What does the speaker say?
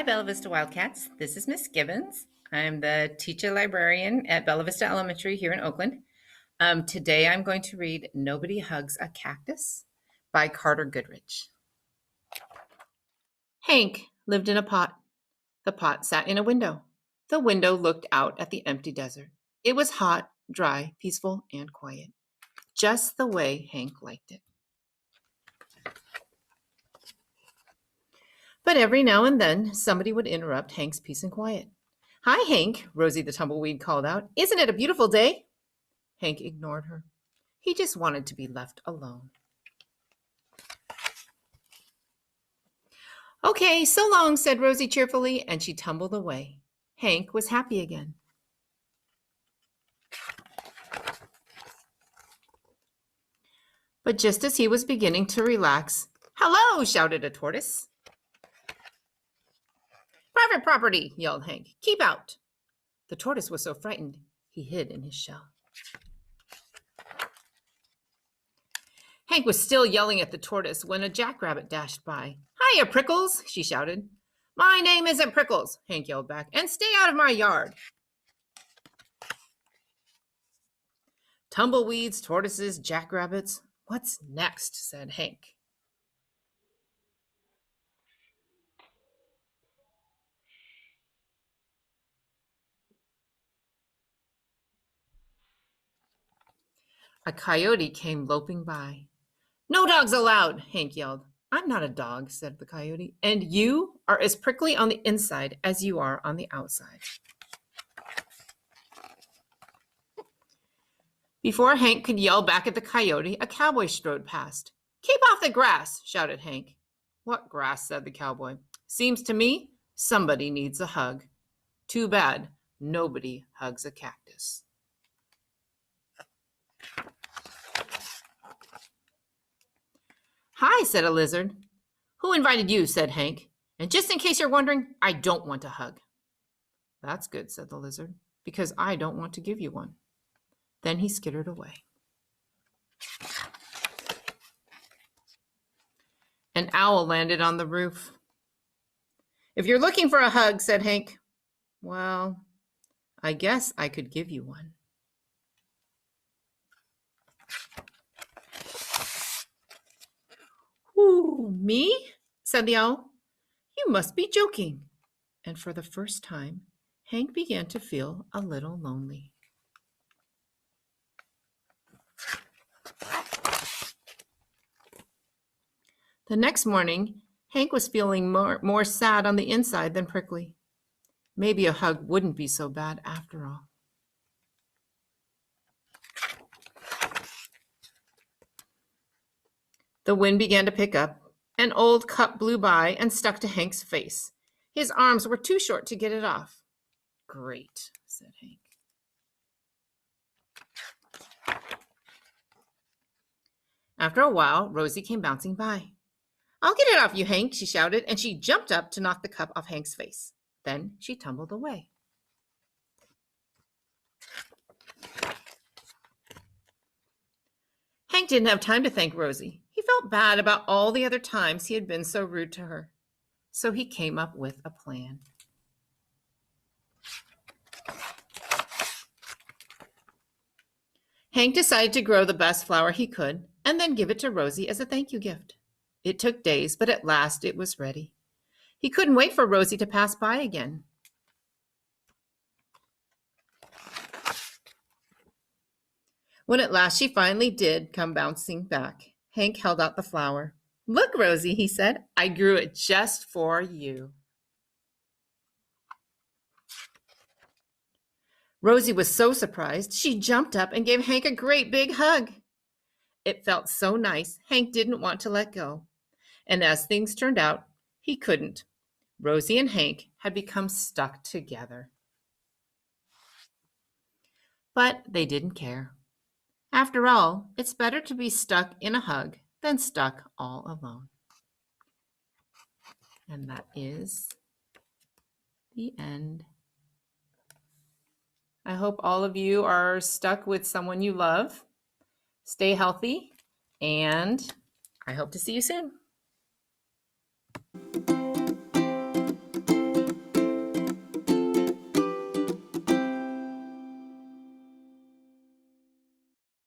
Bella Vista Wildcats. This is Miss Gibbons. I'm the teacher librarian at Bella Vista Elementary here in Oakland. Today I'm going to read Nobody Hugs a Cactus by Carter Goodrich. Hank lived in a pot. The pot sat in a window. The window looked out at the empty desert. It was hot, dry, peaceful, and quiet, just the way Hank liked it. But every now and then, somebody would interrupt Hank's peace and quiet. "Hi, Hank," Rosie the tumbleweed called out. "Isn't it a beautiful day?" Hank ignored her. He just wanted to be left alone. "Okay, so long," said Rosie cheerfully, and she tumbled away. Hank was happy again. But just as he was beginning to relax, "Hello!" shouted a tortoise. "Private property," yelled Hank. "Keep out." The tortoise was so frightened, he hid in his shell. Hank was still yelling at the tortoise when a jackrabbit dashed by. "Hiya, Prickles," she shouted. "My name isn't Prickles," Hank yelled back, "and stay out of my yard." Tumbleweeds, tortoises, jackrabbits. What's next? Said Hank. A coyote came loping by. "No dogs allowed," Hank yelled. "I'm not a dog," said the coyote, "and you are as prickly on the inside as you are on the outside." Before Hank could yell back at the coyote, a cowboy strode past. "Keep off the grass," shouted Hank. "What grass?" said the cowboy. "Seems to me somebody needs a hug. Too bad nobody hugs a cactus." "Hi," said a lizard. "Who invited you?" said Hank. "And just in case you're wondering, I don't want a hug." "That's good," said the lizard, "because I don't want to give you one." Then he skittered away. An owl landed on the roof. "If you're looking for a hug," said Hank, "well, I guess I could give you one." "Ooh, me?" said the owl. "You must be joking." And for the first time, Hank began to feel a little lonely. The next morning, Hank was feeling more sad on the inside than prickly. Maybe a hug wouldn't be so bad after all. The wind began to pick up. An old cup blew by and stuck to Hank's face. His arms were too short to get it off. "Great," said Hank. After a while, Rosie came bouncing by. "I'll get it off you, Hank," she shouted, and she jumped up to knock the cup off Hank's face. Then she tumbled away. Hank didn't have time to thank Rosie. He felt bad about all the other times he had been so rude to her. So he came up with a plan. Hank decided to grow the best flower he could and then give it to Rosie as a thank you gift. It took days, but at last it was ready. He couldn't wait for Rosie to pass by again. When at last she finally did come bouncing back, Hank held out the flower. "Look, Rosie," he said, "I grew it just for you." Rosie was so surprised, she jumped up and gave Hank a great big hug. It felt so nice, Hank didn't want to let go. And as things turned out, he couldn't. Rosie and Hank had become stuck together. But they didn't care. After all, it's better to be stuck in a hug than stuck all alone. And that is the end. I hope all of you are stuck with someone you love. Stay healthy, and I hope to see you soon.